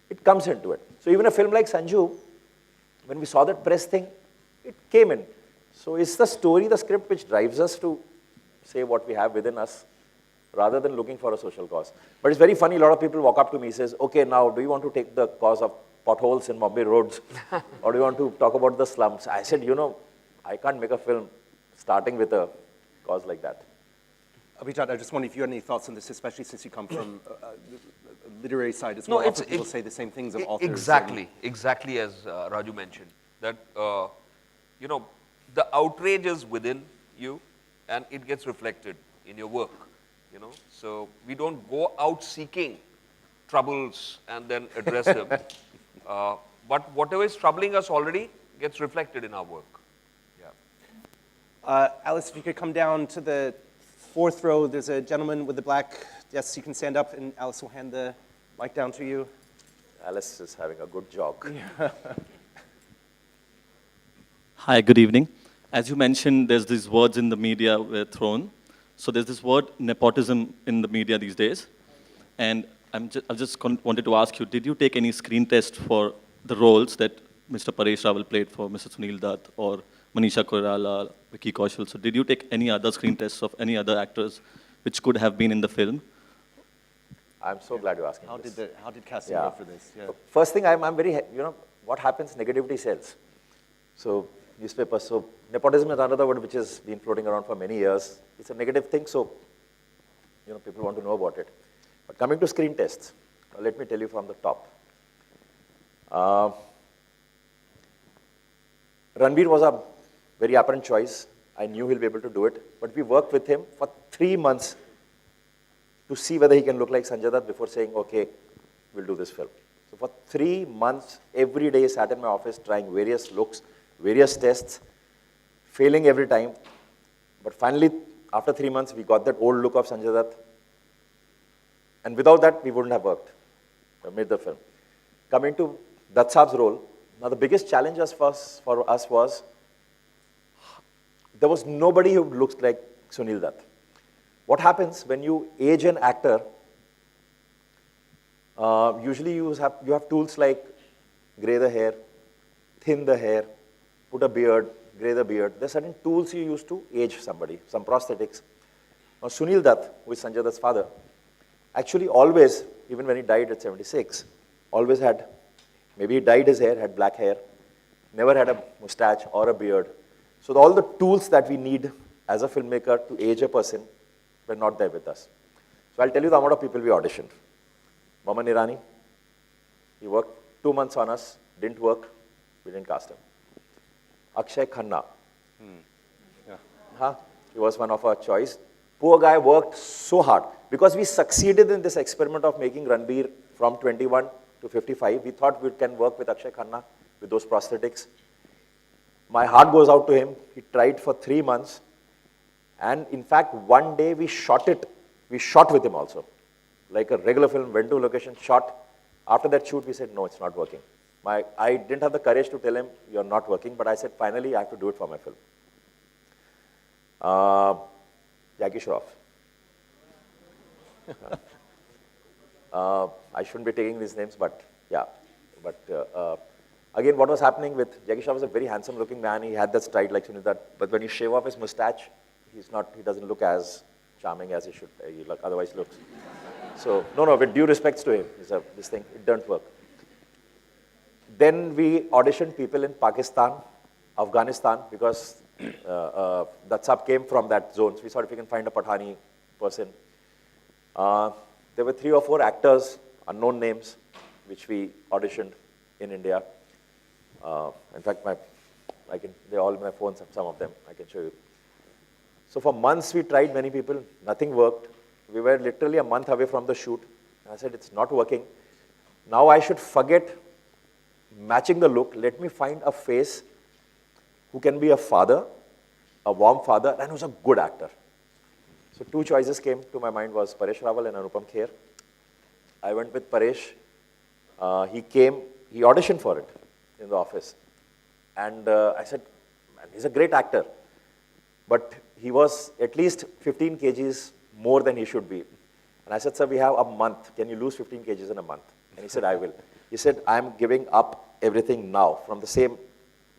It comes into it. So even a film like Sanju, when we saw that press thing, it came in. So it's the story, the script, which drives us to say what we have within us, rather than looking for a social cause. But it's very funny, a lot of people walk up to me and says, okay, now do you want to take the cause of potholes in Bombay roads, or do you want to talk about the slums? I said, you know, I can't make a film starting with a cause like that. Abhijat, I just wonder if you had any thoughts on this, especially since you come from literary side as No, well. it's Often people say the same things of authors. exactly as Raju mentioned, that you know, the outrage is within you, and it gets reflected in your work. You know, so we don't go out seeking troubles and then address them. But whatever is troubling us already gets reflected in our work. Yeah. Alice, if you could come down to the fourth row, there's a gentleman with the black. Yes, you can stand up, and Alice will hand the mic down to you. Alice is having a good jog. Hi, good evening. As you mentioned, there's these words in the media were thrown. So there's this word nepotism in the media these days. And I just wanted to ask you, did you take any screen test for the roles that Mr. Paresh Rawal played for Mr. Sunil Dutt or Manisha Koirala, Vicky Kaushal? So did you take any other screen tests of any other actors which could have been in the film? I'm so glad you're asking How this. did casting go for this? Yeah. First thing, I'm very, what happens, negativity sells. So newspapers, so nepotism is another word which has been floating around for many years. It's a negative thing, so people want to know about it. But coming to screen tests, let me tell you from the top. Ranbir was a very apparent choice. I knew he'll be able to do it, but we worked with him for 3 months to see whether he can look like Sanjay Dutt before saying, okay, we'll do this film. So for 3 months, every day, sat in my office trying various looks, various tests, failing every time. But finally, after 3 months, we got that old look of Sanjay Dutt. And without that, we wouldn't have worked, made the film. Coming to Dutt Saab's role, now the biggest challenge for us was, there was nobody who looks like Sunil Dutt. What happens when you age an actor, usually you have tools like gray the hair, thin the hair, put a beard, gray the beard. There are certain tools you use to age somebody, some prosthetics. Now Sunil Dutt, who is Sanjay Dutt's father, actually always, even when he died at 76, always had, maybe he dyed his hair, had black hair, never had a mustache or a beard. So all the tools that we need as a filmmaker to age a person were not there with us. So I'll tell you the amount of people we auditioned. Bachchan Hirani, he worked 2 months on us, didn't work, we didn't cast him. Akshay Khanna, he was one of our choice. Poor guy worked so hard because we succeeded in this experiment of making Ranbir from 21 to 55. We thought we can work with Akshay Khanna with those prosthetics. My heart goes out to him. He tried for 3 months. And in fact, one day we shot it. We shot with him also. Like a regular film, went to location, shot. After that shoot, we said, no, it's not working. I didn't have the courage to tell him, you're not working, but I said, finally, I have to do it for my film. Jackie Shroff. I shouldn't be taking these names, but yeah. But again, what was happening with Jackie Shroff was a very handsome looking man. He had that stride like Sunil Dutt. But when you shave off his mustache, he doesn't look as charming as he should, otherwise looks. So, no, with due respects to him, this thing, it didn't work. Then we auditioned people in Pakistan, Afghanistan, because Dutt Saab came from that zone. So we thought if we can find a Pathani person. There were 3 or 4 actors, unknown names, which we auditioned in India. In fact, they're all in my phone, some of them, I can show you. So for months we tried many people, nothing worked. We were literally a month away from the shoot. I said, it's not working. Now I should forget matching the look. Let me find a face who can be a father, a warm father, and who's a good actor. So 2 choices came to my mind was Paresh Rawal and Anupam Kher. I went with Paresh. He came, he auditioned for it in the office. And I said, man, he's a great actor. But he was at least 15 kgs more than he should be. And I said, sir, we have a month. Can you lose 15 kgs in a month? And he said, I will. He said, I'm giving up everything now from the same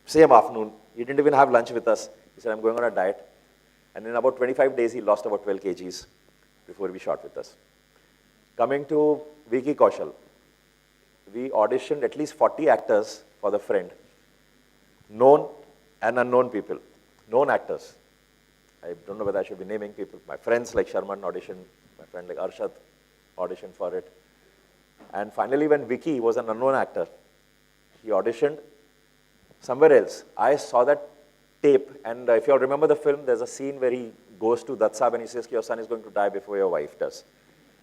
afternoon. He didn't even have lunch with us. He said, I'm going on a diet. And in about 25 days, he lost about 12 kgs before we shot with us. Coming to Vicky Kaushal, we auditioned at least 40 actors for The Friend. Known and unknown people. Known actors. I don't know whether I should be naming people. My friends like Sharman auditioned. My friend like Arshad auditioned for it. And finally, when Vicky was an unknown actor, he auditioned somewhere else. I saw that tape, and if you all remember the film, there's a scene where he goes to Dutt Saab and he says, your son is going to die before your wife does.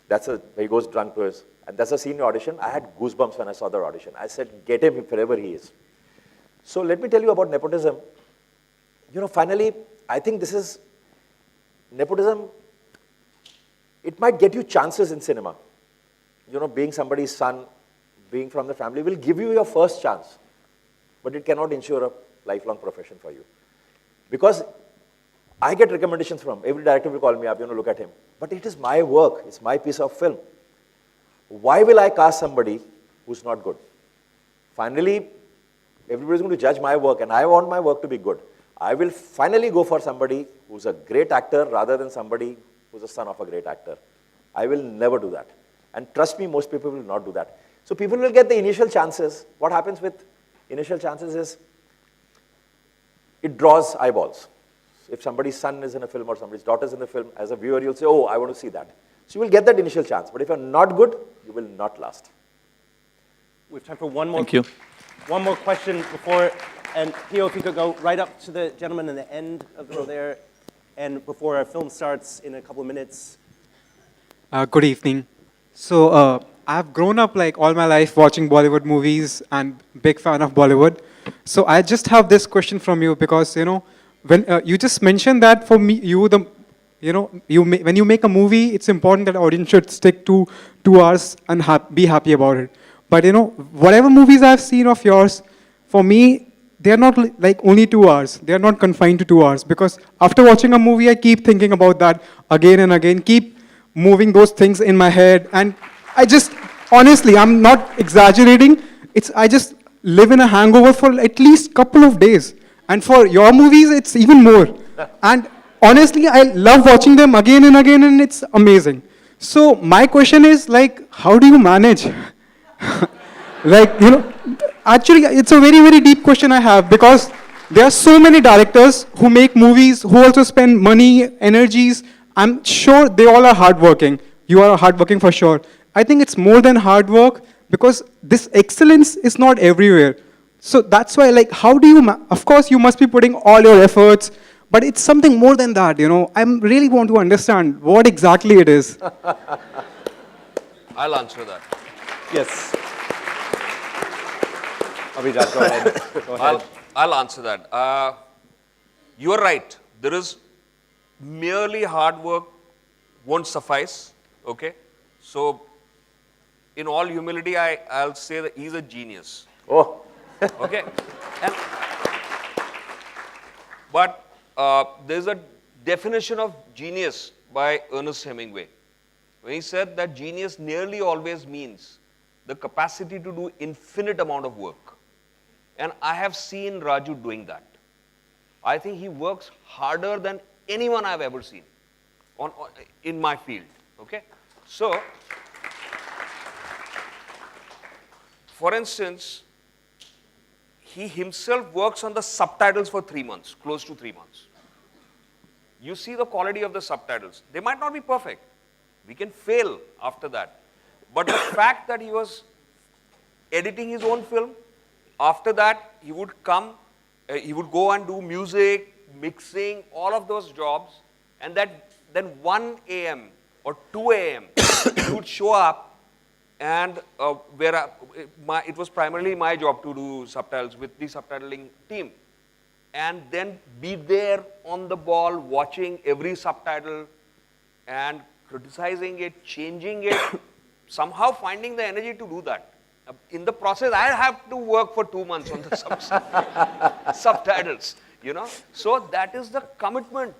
Where he goes drunk to his, and that's a scene in the audition. I had goosebumps when I saw the audition. I said, get him wherever he is. So let me tell you about nepotism. Finally, I think this is, nepotism, it might get you chances in cinema. Being somebody's son, being from the family will give you your first chance, but it cannot ensure a lifelong profession for you. Because I get recommendations from, every director will call me up, look at him. But it is my work, it's my piece of film. Why will I cast somebody who's not good? Finally, everybody's going to judge my work, and I want my work to be good. I will finally go for somebody who's a great actor rather than somebody who's a son of a great actor. I will never do that. And trust me, most people will not do that. So people will get the initial chances. What happens with initial chances is, it draws eyeballs. If somebody's son is in a film or somebody's daughter's in the film, as a viewer, you'll say, oh, I want to see that. So you will get that initial chance. But if you're not good, you will not last. We have time for one more. Thank you. One more question before, and Theo, if you could go right up to the gentleman in the end of the row there, and before our film starts in a couple of minutes. Good evening. So I've grown up like all my life watching Bollywood movies and big fan of Bollywood. So I just have this question from you because, when you just mentioned that for me, when you make a movie, it's important that the audience should stick to 2 hours and be happy about it. But whatever movies I've seen of yours, for me, they're not like only 2 hours. They're not confined to 2 hours because after watching a movie, I keep thinking about that again and again, keep moving those things in my head. And I just, honestly, I'm not exaggerating. I just live in a hangover for at least couple of days. And for your movies, it's even more. And honestly, I love watching them again and again, and it's amazing. So my question is, like, how do you manage? Actually, it's a very, very deep question I have because there are so many directors who make movies, who also spend money, energies. I'm sure they all are hardworking. You are hardworking for sure. I think it's more than hard work because this excellence is not everywhere. So that's why, like, how do you, of course, you must be putting all your efforts, but it's something more than that, I really want to understand what exactly it is. I'll answer that. Yes. Abhijat, go ahead. Go ahead. I'll answer that. You're right. There is merely hard work won't suffice, okay? So, in all humility, I'll say that he's a genius. Oh. Okay? But there's a definition of genius by Ernest Hemingway. When he said that genius nearly always means the capacity to do infinite amount of work. And I have seen Raju doing that. I think he works harder than anyone I've ever seen in my field, okay? So, for instance, he himself works on the subtitles for 3 months, close to 3 months. You see the quality of the subtitles. They might not be perfect. We can fail after that. But the fact that he was editing his own film, after that he would go and do music, mixing, all of those jobs, and then 1 a.m. or 2 a.m. he would show up, and it was primarily my job to do subtitles with the subtitling team, and then be there on the ball, watching every subtitle and criticizing it, changing it, somehow finding the energy to do that. In the process, I have to work for 2 months on the subtitles, So that is the commitment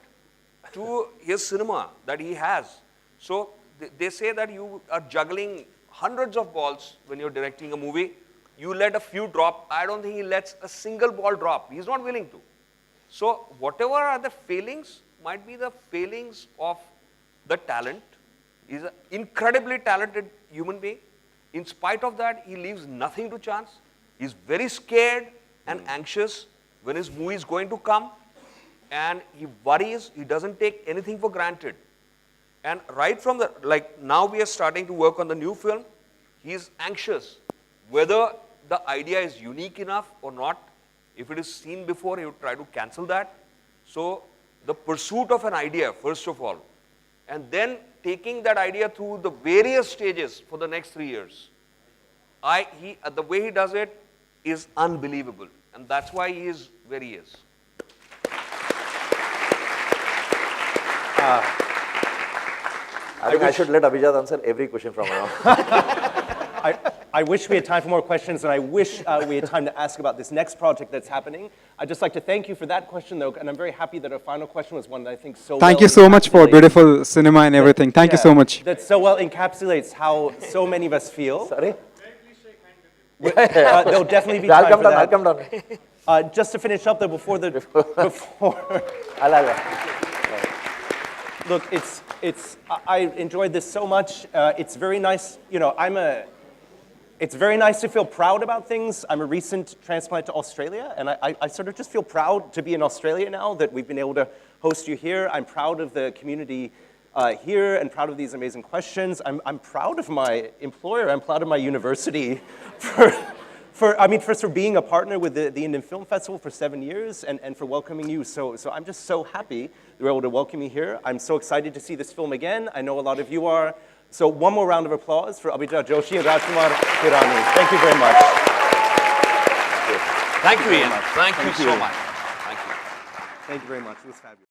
to his cinema that he has. So they say that you are juggling hundreds of balls when you're directing a movie. You let a few drop. I don't think he lets a single ball drop. He's not willing to. So whatever are the failings might be the failings of the talent. He's an incredibly talented human being. In spite of that, he leaves nothing to chance. He's very scared and anxious when his movie is going to come, and he worries. He doesn't take anything for granted. And right from now we are starting to work on the new film. he's anxious whether the idea is unique enough or not. If it is seen before, he would try to cancel that. So the pursuit of an idea, first of all, and then taking that idea through the various stages for the next 3 years. The way he does it is unbelievable. And that's why he is where he is. I think I should let Abhijat answer every question from now. I wish we had time for more questions, and I wish we had time to ask about this next project that's happening. I'd just like to thank you for that question, though, and I'm very happy that our final question was one that I think so Thank well you so much for encapsulates- beautiful cinema and everything. Thank you so much. That so well encapsulates how so many of us feel. Sorry? There'll definitely be I'll time come for down, that. I'll come down. Just to finish up, though, before I'll. Look, I enjoyed this so much. It's very nice, you know, it's very nice to feel proud about things. I'm a recent transplant to Australia, and I sort of just feel proud to be in Australia now that we've been able to host you here. I'm proud of the community here and proud of these amazing questions. I'm proud of my employer. I'm proud of my university for being a partner with the Indian Film Festival for 7 years and for welcoming you. So I'm just so happy that we're able to welcome you here. I'm so excited to see this film again. I know a lot of you are. So one more round of applause for Abhijat Joshi and Rajkumar Hirani. Thank you very much. Thank you, Ian. Thank you so much. Thank you. Thank you very much. It was fabulous.